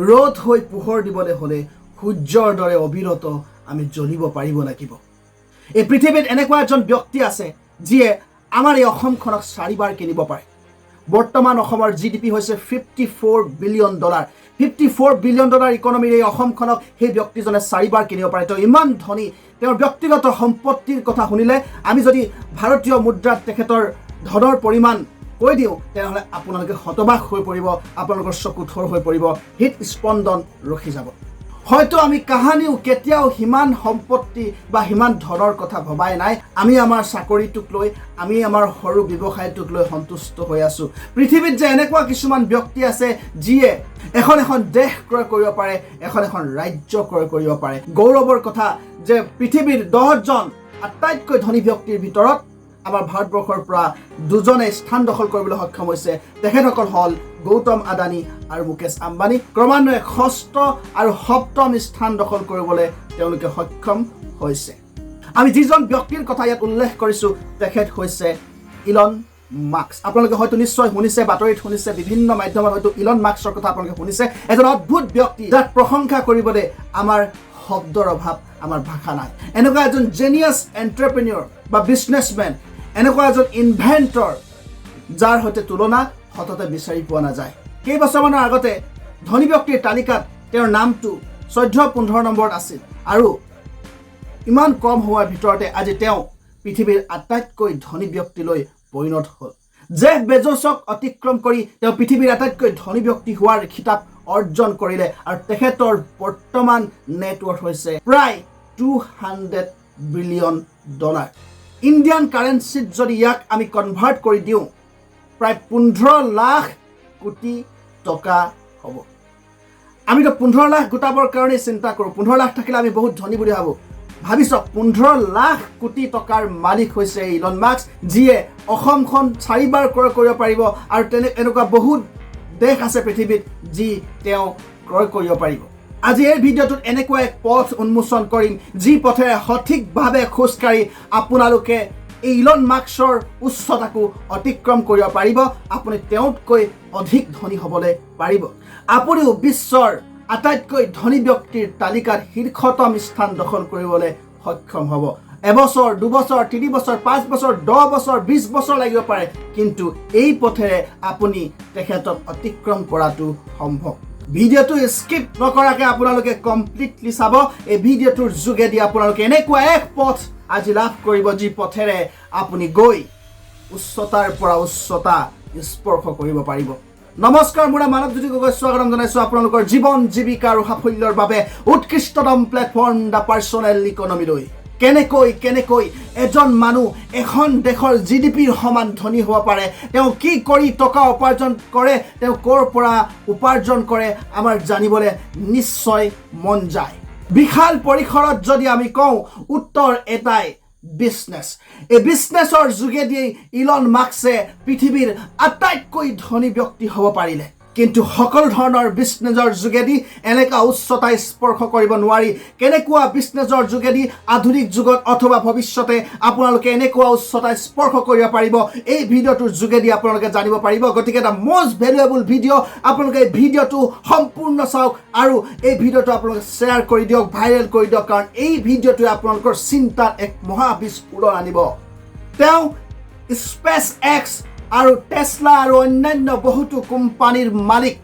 ৰ'দ হৈ পোহৰ দিবলৈ হ'লে সূৰ্যৰ দৰে অবিৰত আমি জ্বলিব পাৰিব লাগিব। এই পৃথিৱীত এনেকুৱা এজন ব্যক্তি আছে যিয়ে আমাৰ এই অসমখনক 4বাৰ কিনিব পাৰে। বৰ্তমান অসমৰ GDP হৈছে $54 বিলিয়ন। $54 বিলিয়ন ইকনমিৰ এই অসমখনক সেই ব্যক্তিজনে 4বাৰ কিনিব পাৰে। তেওঁ ইমান ধনী। তেওঁৰ ব্যক্তিগত সম্পত্তিৰ কথা শুনিলে আমি যদি ভাৰতীয় মুদ্ৰাত তেখেতৰ ধনৰ পৰিমাণ কৈ দিওঁ তেনেহ'লে আপোনালোকে হতবাক হৈ পৰিব, আপোনালোকৰ চকু থৰ হৈ পৰিব, হৃদস্পন্দন ৰখি যাব। হয়তো আমি কাহানিও কেতিয়াও সিমান সম্পত্তি বা সিমান ধনৰ কথা ভবাই নাই। আমি আমাৰ চাকৰিটোক লৈ, আমি আমাৰ সৰু ব্যৱসায়টোক লৈ সন্তুষ্ট হৈ আছোঁ। পৃথিৱীত যে এনেকুৱা কিছুমান ব্যক্তি আছে যিয়ে এখন দেশ ক্ৰয় কৰিব পাৰে, এখন ৰাজ্য ক্ৰয় কৰিব পাৰে। গৌৰৱৰ কথা যে পৃথিৱীৰ 10জন আটাইতকৈ ধনী ব্যক্তিৰ ভিতৰত আমাৰ ভাৰতবৰ্ষৰ পৰা 2জনে স্থান দখল কৰিবলৈ সক্ষম হৈছে। তেখেতসকল হ'ল গৌতম আদানী আৰু মুকেশ আম্বানী। ক্ৰমান্বয়ে 6ষ্ঠ আৰু 7ম স্থান দখল কৰিবলৈ তেওঁলোকে সক্ষম হৈছে। আমি যিজন ব্যক্তিৰ কথা ইয়াত উল্লেখ কৰিছোঁ তেখেত হৈছে ইলন মাস্ক। আপোনালোকে হয়তো নিশ্চয় শুনিছে, বাতৰিত শুনিছে, বিভিন্ন মাধ্যমত হয়তো ইলন মাস্কৰ কথা আপোনালোকে শুনিছে। এজন অদ্ভুত ব্যক্তি যাক প্ৰশংসা কৰিবলৈ আমাৰ শব্দৰ অভাৱ, আমাৰ ভাষা নাই। এনেকুৱা এজন জেনিয়াছ এণ্টাৰপ্ৰেনিয়ৰ বা বিজনেছমেন, এনেকুৱা এজন ইনভেণ্টৰ যাৰ সৈতে তুলনা সততে বিচাৰি পোৱা নাযায়। কেইবছৰমানৰ আগতে ধনী ব্যক্তিৰ তালিকাত তেওঁৰ নামটো 14-15 নম্বৰত আছিল আৰু ইমান কম হোৱাৰ ভিতৰতে আজি তেওঁ পৃথিৱীৰ আটাইতকৈ ধনী ব্যক্তিলৈ পৰিণত হ'ল। জেফ বেজছক অতিক্ৰম কৰি তেওঁ পৃথিৱীৰ আটাইতকৈ ধনী ব্যক্তি হোৱাৰ খিতাপ অৰ্জন কৰিলে আৰু তেখেতৰ বৰ্তমান নেটৱৰ্থ হৈছে প্ৰায় $200 বিলিয়ন। ইণ্ডিয়ান কাৰেঞ্চিত যদি ইয়াক আমি কনভাৰ্ট কৰি দিওঁ প্ৰায় 15 লাখ কোটি টকা হ'ব। আমিতো 15 লাখ গোটাবৰ কাৰণে চিন্তা কৰোঁ। 15 লাখ থাকিলে আমি বহুত ধনী বুলি ভাবোঁ। ভাবি চাওক, 15 লাখ কোটি টকাৰ মালিক হৈছে ইলন মাস্ক, যিয়ে অসমখন 4বাৰ ক্ৰয় কৰিব পাৰিব আৰু এনেকুৱা বহুত দেশ আছে পৃথিৱীত যি তেওঁ ক্ৰয় কৰিব পাৰিব। আজি এই ভিডিঅ'টোত এনেকুৱা এক পথ উন্মোচন কৰিম যি পথেৰে সঠিকভাৱে খোজকাঢ়ি আপোনালোকে এই ইলন মাস্কৰ উচ্চতাকো অতিক্ৰম কৰিব পাৰিব। আপুনি তেওঁতকৈ অধিক ধনী হ'বলৈ পাৰিব। আপুনিও বিশ্বৰ আটাইতকৈ ধনী ব্যক্তিৰ তালিকাত শীৰ্ষতম স্থান দখল কৰিবলৈ সক্ষম হ'ব। এবছৰ, 2 বছৰ, 3 বছৰ, 5 বছৰ, 10 বছৰ, 20 বছৰ লাগিব পাৰে, কিন্তু এই পথেৰে আপুনি তেখেতক অতিক্ৰম কৰাটো সম্ভৱ। ভিডিঅ'টো স্কিপ নকৰাকৈ আপোনালোকে কমপ্লিটলি চাব। এই ভিডিঅ'টোৰ যোগেদি আপোনালোকে এনেকুৱা এক পথ আজি লাভ কৰিব যি পথেৰে আপুনি গৈ উচ্চতাৰ পৰা উচ্চতা স্পৰ্শ কৰিব পাৰিব। নমস্কাৰ, মোৰ নাম মানৱজ্যোতি গগৈ। স্বাগতম জনাইছোঁ আপোনালোকৰ জীৱন, জীৱিকা আৰু সাফল্যৰ বাবে উৎকৃষ্টতম প্লেটফৰ্ম দ্য পাৰ্চনেল ইকনমিলৈ। কেনেকৈ এজন মানুহ এখন দেশৰ GDPৰ সমান ধনী হ'ব পাৰে, তেওঁ কি কৰি টকা উপাৰ্জন কৰে, তেওঁ ক'ৰ পৰা উপাৰ্জন কৰে, আমাৰ জানিবলৈ নিশ্চয় মন যায়। বিশাল পৰিসৰত যদি আমি কওঁ, উত্তৰ এটাই, বিজনেছ। এই বিজনেছৰ যোগেদি ইলন মাস্কে পৃথিৱীৰ আটাইতকৈ ধনী ব্যক্তি হ'ব পাৰিলে, কিন্তু সকলো ধৰণৰ বিজনেছৰ যোগেদি এনেকুৱা উচ্চতা স্পৰ্শ কৰিব নোৱাৰি। কেনেকুৱা বিজনেছৰ যোগেদি আধুনিক যুগত অথবা ভৱিষ্যতে আপোনালোকে এনেকুৱা উচ্চতা স্পৰ্শ কৰিব পাৰিব, এই ভিডিঅ'টোৰ যোগেদি আপোনালোকে জানিব পাৰিব। গতিকে এটা মষ্ট ভেলুৱেবল ভিডিঅ'। আপোনালোকে এই ভিডিঅ'টো সম্পূৰ্ণ চাওক আৰু এই ভিডিঅ'টো আপোনালোকে শ্বেয়াৰ কৰি দিয়ক, ভাইৰেল কৰি দিয়ক, কাৰণ এই ভিডিঅ'টোৱে আপোনালোকৰ চিন্তাত এক মহাবিস্ফোৰণ আনিব। তেওঁ স্পেচ এক্স আৰু টেছলা আৰু অন্যান্য বহুতো কোম্পানীৰ মালিক।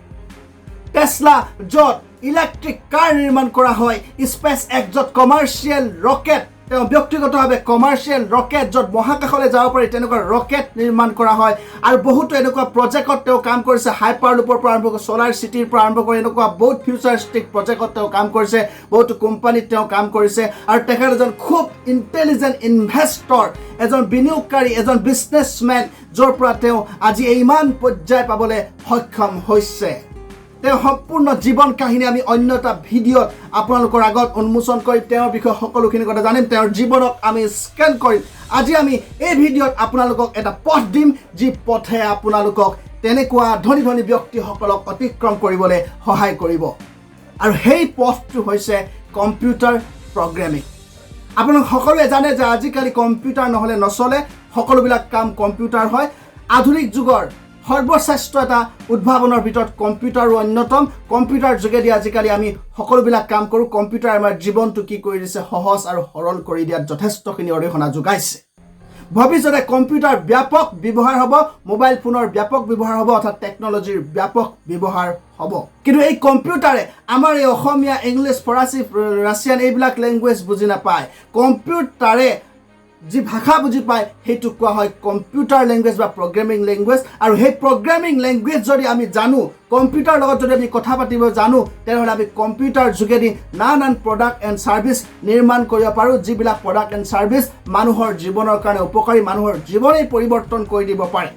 টেছলা য'ত ইলেক্ট্ৰিক কাৰ নিৰ্মাণ কৰা হয়, স্পেচ এক্স য'ত কমাৰ্চিয়েল ৰকেট, তেওঁ ব্যক্তিগতভাৱে কমাৰ্চিয়েল ৰকেট য'ত মহাকাশলৈ যাব পাৰি তেনেকুৱা ৰকেট নিৰ্মাণ কৰা হয়। আৰু বহুতো এনেকুৱা প্ৰজেক্টত তেওঁ কাম কৰিছে, হাইপাৰ লুপৰ পৰা আৰম্ভ কৰি ছ'লাৰ চিটিৰ পৰা আৰম্ভ কৰি এনেকুৱা বহুত ফিউচাৰিষ্টিক প্ৰজেক্টত তেওঁ কাম কৰিছে, বহুতো কোম্পানীত তেওঁ কাম কৰিছে। আৰু তেখেত এজন খুব ইণ্টেলিজেণ্ট ইনভেষ্টৰ, এজন বিনিয়োগকাৰী, এজন বিজনেছমেন, য'ৰ পৰা তেওঁ আজি ইমান পৰ্যায় পাবলৈ সক্ষম হৈছে। তেওঁ সম্পূৰ্ণ জীৱন কাহিনী আমি অন্য এটা ভিডিঅ'ত আপোনালোকৰ আগত উন্মোচন কৰিম। তেওঁৰ বিষয়ে সকলোখিনি কথা জানিম, তেওঁৰ জীৱনক আমি স্কেন কৰিম। আজি আমি এই ভিডিঅ'ত আপোনালোকক এটা পথ দিম যি পথে আপোনালোকক তেনেকুৱা ধনী ধনী ব্যক্তিসকলক অতিক্ৰম কৰিবলৈ সহায় কৰিব। আৰু সেই পথটো হৈছে কম্পিউটাৰ প্ৰগ্ৰেমিং। আপোনালোক সকলোৱে জানে যে আজিকালি কম্পিউটাৰ নহ'লে নচলে, সকলোবিলাক কাম কম্পিউটাৰ হয়। আধুনিক যুগৰ সৰ্বশ্ৰেষ্ঠ এটা উদ্ভাৱনৰ ভিতৰত কম্পিউটাৰো অন্যতম কম্পিউটাৰ যোগেদি আজিকালি আমি সকলোবিলাক কাম কৰোঁ কম্পিউটাৰ আমাৰ জীৱনটো কি কৰি দিছে সহজ আৰু সৰল কৰি দিয়াত যথেষ্টখিনি অৰিহণা যোগাইছে ভৱিষ্যতে কম্পিউটাৰ ব্যাপক ব্যৱহাৰ হ'ব মোবাইল ফোনৰ ব্যাপক ব্যৱহাৰ হ'ব অৰ্থাৎ টেকনলজিৰ ব্যাপক ব্যৱহাৰ হ'ব কিন্তু এই কম্পিউটাৰে আমাৰ এই অসমীয়া ইংলিছ ফৰাচী ৰাছিয়ান এইবিলাক লেংগুৱেজ বুজি নাপায় কম্পিউটাৰে যি ভাষা বুজি পায় সেইটো কোৱা হয় কম্পিউটাৰ লেংগুৱেজ বা প্ৰগ্ৰেমিং লেংগুৱেজ আৰু সেই প্ৰগ্ৰেমিং লেংগুৱেজ যদি আমি জানো কম্পিউটাৰ লগত যদি আমি কথা পাতিব জানো তেনেহ'লে আমি কম্পিউটাৰ যোগেদি নানান প্ৰডাক্ট এণ্ড ছাৰ্ভিচ নিৰ্মাণ কৰিব পাৰোঁ যিবিলাক প্ৰডাক্ট এণ্ড ছাৰ্ভিচ মানুহৰ জীৱনৰ কাৰণে উপকাৰী মানুহৰ জীৱনেই পৰিৱৰ্তন কৰি দিব পাৰে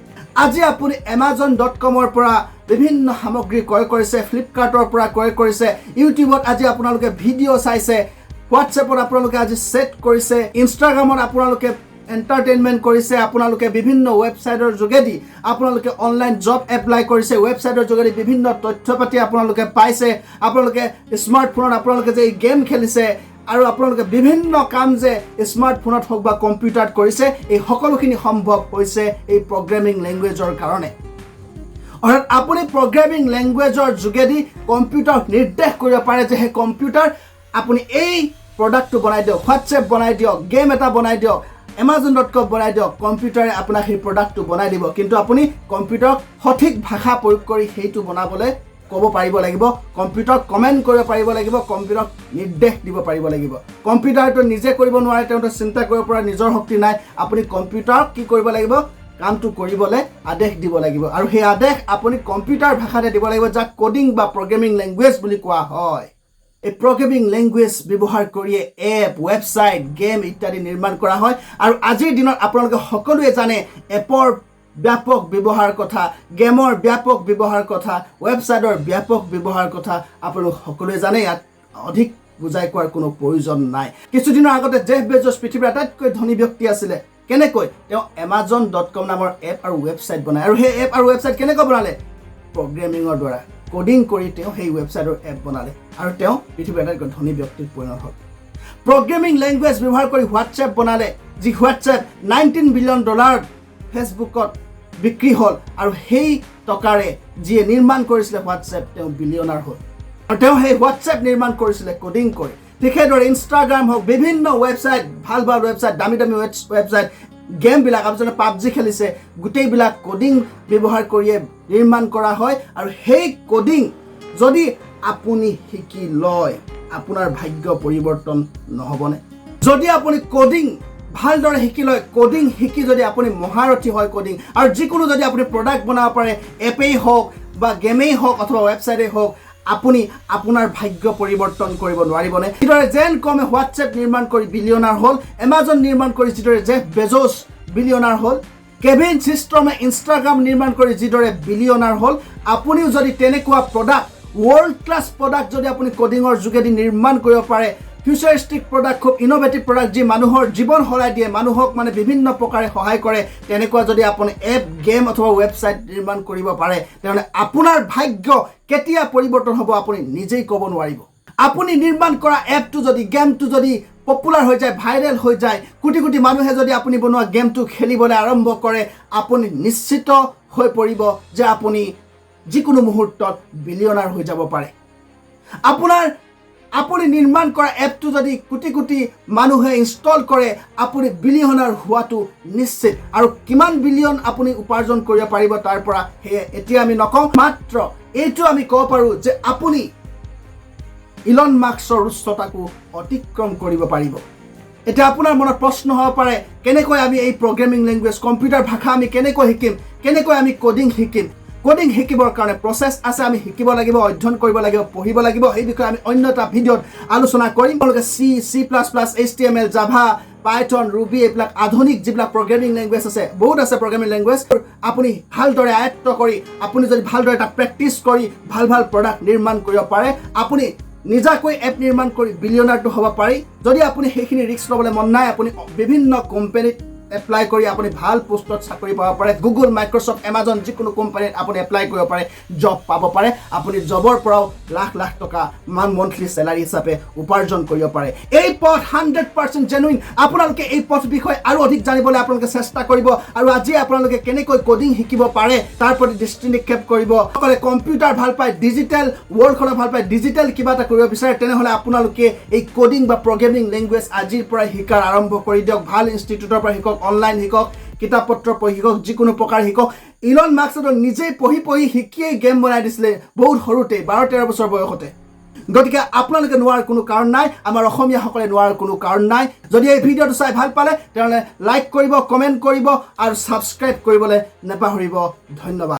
আজি আপুনি amazon.com-ৰ পৰা বিভিন্ন সামগ্ৰী ক্ৰয় কৰিছে ফ্লিপকাৰ্টৰ পৰা ক্ৰয় কৰিছে ইউটিউবত আজি আপোনালোকে ভিডিঅ' চাইছে হোৱাটছএপত আপোনালোকে আজি সেট কৰিছে ইনষ্টাগ্ৰামত আপোনালোকে এণ্টাৰটেইনমেণ্ট কৰিছে আপোনালোকে বিভিন্ন ৱেবছাইটৰ যোগেদি আপোনালোকে অনলাইন জব এপ্লাই কৰিছে ৱেবছাইটৰ যোগেদি বিভিন্ন তথ্য পাতি আপোনালোকে পাইছে আপোনালোকে স্মাৰ্টফোনত আপোনালোকে যে গেম খেলিছে আৰু আপোনালোকে বিভিন্ন কাম যে স্মাৰ্টফোনত হওক বা কম্পিউটাৰত কৰিছে এই সকলোখিনি সম্ভৱ হৈছে এই প্ৰগ্ৰেমিং লেংগুৱেজৰ কাৰণে অৰ্থাৎ আপুনি প্ৰগ্ৰেমিং লেংগুৱেজৰ যোগেদি কম্পিউটাৰক নিৰ্দেশ কৰিব পাৰে যে সেই কম্পিউটাৰ আপুনি এই প্ৰডাক্টটো বনাই দিয়ক হোৱাটছএপ বনাই দিয়ক গেম এটা বনাই দিয়ক amazon.com বনাই দিয়ক কম্পিউটাৰে আপোনাক সেই প্ৰডাক্টটো বনাই দিব কিন্তু আপুনি কম্পিউটাৰক সঠিক ভাষা প্ৰয়োগ কৰি সেইটো বনাবলৈ ক'ব পাৰিব লাগিব কম্পিউটাৰক কমেণ্ট কৰিব পাৰিব লাগিব কম্পিউটাৰক নিৰ্দেশ দিব পাৰিব লাগিব কম্পিউটাৰটো নিজে কৰিব নোৱাৰে তেওঁটো চিন্তা কৰিব পৰা নিজৰ শক্তি নাই আপুনি কম্পিউটাৰক কি কৰিব লাগিব কামটো কৰিবলৈ আদেশ দিব লাগিব আৰু সেই আদেশ আপুনি কম্পিউটাৰ ভাষাতে দিব লাগিব যাক কোডিং বা প্ৰগ্ৰেমিং লেংগুৱেজ বুলি কোৱা হয় এই প্ৰগ্ৰেমিং লেংগুৱেজ ব্যৱহাৰ কৰিয়ে এপ ৱেবছাইট গেম ইত্যাদি নিৰ্মাণ কৰা হয় আৰু আজিৰ দিনত আপোনালোকে সকলোৱে জানে এপৰ ব্যাপক ব্যৱহাৰ কথা গেমৰ ব্যাপক ব্যৱহাৰ কথা ৱেবছাইটৰ ব্যাপক ব্যৱহাৰ কথা আপোনালোক সকলোৱে জানে ইয়াত অধিক বুজাই কোৱাৰ কোনো প্ৰয়োজন নাই কিছুদিনৰ আগতে জেফ বেজোছ পৃথিৱীৰ আটাইতকৈ ধনী ব্যক্তি আছিলে কেনেকৈ তেওঁ amazon.com নামৰ এপ আৰু ৱেবছাইট বনায় আৰু সেই এপ আৰু ৱেবছাইট কেনেকৈ বনালে প্ৰগ্ৰেমিঙৰ দ্বাৰা কোডিং কৰি তেওঁ সেই ৱেবছাইটৰ এপ বনালে আৰু তেওঁ পৃথিৱীৰ আটাইতকৈ ধনী ব্যক্তিৰ পৰিণত হ'ল প্ৰগ্ৰেমিং লেংগুৱেজ ব্যৱহাৰ কৰি হোৱাটছএপ বনালে যি হোৱাটছএপ $19 বিলিয়ন ফেচবুকত বিক্ৰী হ'ল আৰু সেই টকাৰে যিয়ে নিৰ্মাণ কৰিছিলে হোৱাটছএপ তেওঁ বিলিয়নাৰ হ'ল আৰু তেওঁ সেই হোৱাটছএপ নিৰ্মাণ কৰিছিলে কোডিং কৰি তেখেতৰ ইনষ্টাগ্ৰাম হওক বিভিন্ন ৱেবছাইট ভাল ভাল ৱেবছাইট দামী দামী ৱেবছাইট গেমবিলাক আপুনি পাবজি খেলিছে গোটেইবিলাক কোডিং ব্যৱহাৰ কৰিয়ে নিৰ্মাণ কৰা হয় আৰু সেই কোডিং যদি আপুনি শিকি লয় আপোনাৰ ভাগ্য পৰিৱৰ্তন নহবনে যদি আপুনি কোডিং ভালদৰে শিকি লয় কোডিং শিকি যদি আপুনি মহাৰথী হয় কোডিং আৰু যিকোনো যদি আপুনি প্ৰডাক্ট বনাব পাৰে এপেই হওক বা গেমেই হওক অথবা ৱেবছাইটেই হওক আপুনি আপোনাৰ ভাগ্য পৰিৱৰ্তন কৰিব নোৱাৰিবনে যিদৰে যেন কমে হোৱাটছএপ নিৰ্মাণ কৰি বিলিয়নাৰ হ'ল এমাজন নিৰ্মাণ কৰি যিদৰে জেফ বেজোছ বিলিয়নাৰ হ'ল কেভিন সিষ্ট্ৰমে ইনষ্টাগ্ৰাম নিৰ্মাণ কৰি যিদৰে বিলিয়নাৰ হ'ল আপুনিও যদি তেনেকুৱা প্ৰডাক্ট ৱৰ্ল্ড ক্লাছ প্ৰডাক্ট যদি আপুনি কোডিঙৰ যোগেদি নিৰ্মাণ কৰিব পাৰে futuristic product খুব ইনোভেটিভ প্ৰডাক্ট যি মানুহৰ জীৱন সলাই দিয়ে মানুহক মানে বিভিন্ন প্ৰকাৰে সহায় কৰে তেনেকুৱা যদি আপুনি এপ গেম অথবা ৱেবছাইট নিৰ্মাণ কৰিব পাৰে তেনে আপোনাৰ ভাগ্য কেতিয়া পৰিৱৰ্তন হ'ব আপুনি নিজেই ক'ব নোৱাৰিব আপুনি নিৰ্মাণ কৰা এপটো যদি গেমটো যদি পপুলাৰ হৈ যায় ভাইৰেল হৈ যায় কোটি কোটি মানুহে যদি আপুনি বনোৱা গেমটো খেলিবলৈ আৰম্ভ কৰে আপুনি নিশ্চিত হৈ পৰিব যে আপুনি যিকোনো মুহূৰ্তত বিলিয়নাৰ হৈ যাব পাৰে আপুনি নিৰ্মাণ কৰা এপটো যদি কোটি কোটি মানুহে ইনষ্টল কৰে আপুনি বিলিয়নাৰ হোৱাটো নিশ্চিত আৰু কিমান বিলিয়ন আপুনি উপাৰ্জন কৰিব পাৰিব তাৰ পৰা এতিয়া আমি নকওঁ মাত্ৰ এইটো আমি ক'ব পাৰোঁ যে আপুনি ইলন মাস্কৰ উচ্চতাকো অতিক্ৰম কৰিব পাৰিব এটা আপোনাৰ মনত প্ৰশ্ন হ'ব পাৰে কেনেকৈ আমি এই প্ৰগ্ৰেমিং লেংগুৱেজ কম্পিউটাৰ ভাষা আমি কেনেকৈ শিকিম কেনেকৈ আমি কোডিং শিকিম কোডিং শিকিবৰ কাৰণে প্ৰসেস আছে আমি শিকিব লাগিব অধ্যয়ন কৰিব লাগিব পঢ়িব লাগিব এই বিষয়ে আমি অন্য এটা ভিডিঅত আলোচনা কৰিম আপোনালোকে C++, HTML, Java, Python, Ruby এইবিলাক আধুনিক যিবিলাক প্ৰগ্ৰেমিং লেংগুৱেজ আছে বহুত আছে প্ৰগ্ৰেমিং লেংগুৱেজ আপুনি ভালদৰে আয়ত্ত কৰি আপুনি যদি ভালদৰে এটা প্ৰেক্টিছ কৰি ভাল ভাল প্ৰডাক্ট নিৰ্মাণ কৰিব পাৰে আপুনি নিজাকৈ এপ নিৰ্মাণ কৰি বিলিয়নাৰটো হ'ব পাৰি যদি আপুনি সেইখিনি ৰিস্ক ল'বলৈ মন নাই আপুনি বিভিন্ন কোম্পানীত এপ্লাই কৰি আপুনি ভাল পোষ্টত চাকৰি পাব পাৰে গুগল মাইক্ৰ'ছফ্ট এমাজন যিকোনো কোম্পানীত আপুনি এপ্লাই কৰিব পাৰে জব পাব পাৰে আপুনি জবৰ পৰাও লাখ লাখ টকা মন্থলি চেলাৰী হিচাপে উপাৰ্জন কৰিব পাৰে এই পথ 100% জেনুইন আপোনালোকে এই পথ বিষয়ে আৰু অধিক জানিবলৈ আপোনালোকে চেষ্টা কৰিব আৰু আজি আপোনালোকে কেনেকৈ কোডিং শিকিব পাৰে তাৰ প্ৰতি দৃষ্টি নিক্ষেপ কৰিব সকলে কম্পিউটাৰ ভাল পায় ডিজিটেল ৱৰ্ল্ডখনক ভাল পায় ডিজিটেল কিবা এটা কৰিব বিচাৰে তেনেহ'লে আপোনালোকে এই কোডিং বা প্ৰগ্ৰেমিং লেংগুৱেজ আজিৰ পৰা শিকাৰ আৰম্ভ কৰি দিয়ক ভাল ইনষ্টিটিউটৰ পৰা শিকক অনলাইন শিকক কিতাপ পত্ৰ পঢ়ি শিকক যিকোনো প্ৰকাৰ শিকক ইলন মাস্কে নিজেই পঢ়ি শিকিয়েই গেম বনাই দিছিলে বহুত সৰুতে 12-13 বছৰ বয়সতে গতিকে আপোনালোকে নোৱাৰাৰ কোনো কাৰণ নাই আমাৰ অসমীয়াসকলে নোৱাৰাৰ কোনো কাৰণ নাই যদি এই ভিডিঅ'টো চাই ভাল পালে তেনেহ'লে লাইক কৰিব কমেণ্ট কৰিব আৰু ছাবস্ক্ৰাইব কৰিবলৈ নেপাহৰিব ধন্যবাদ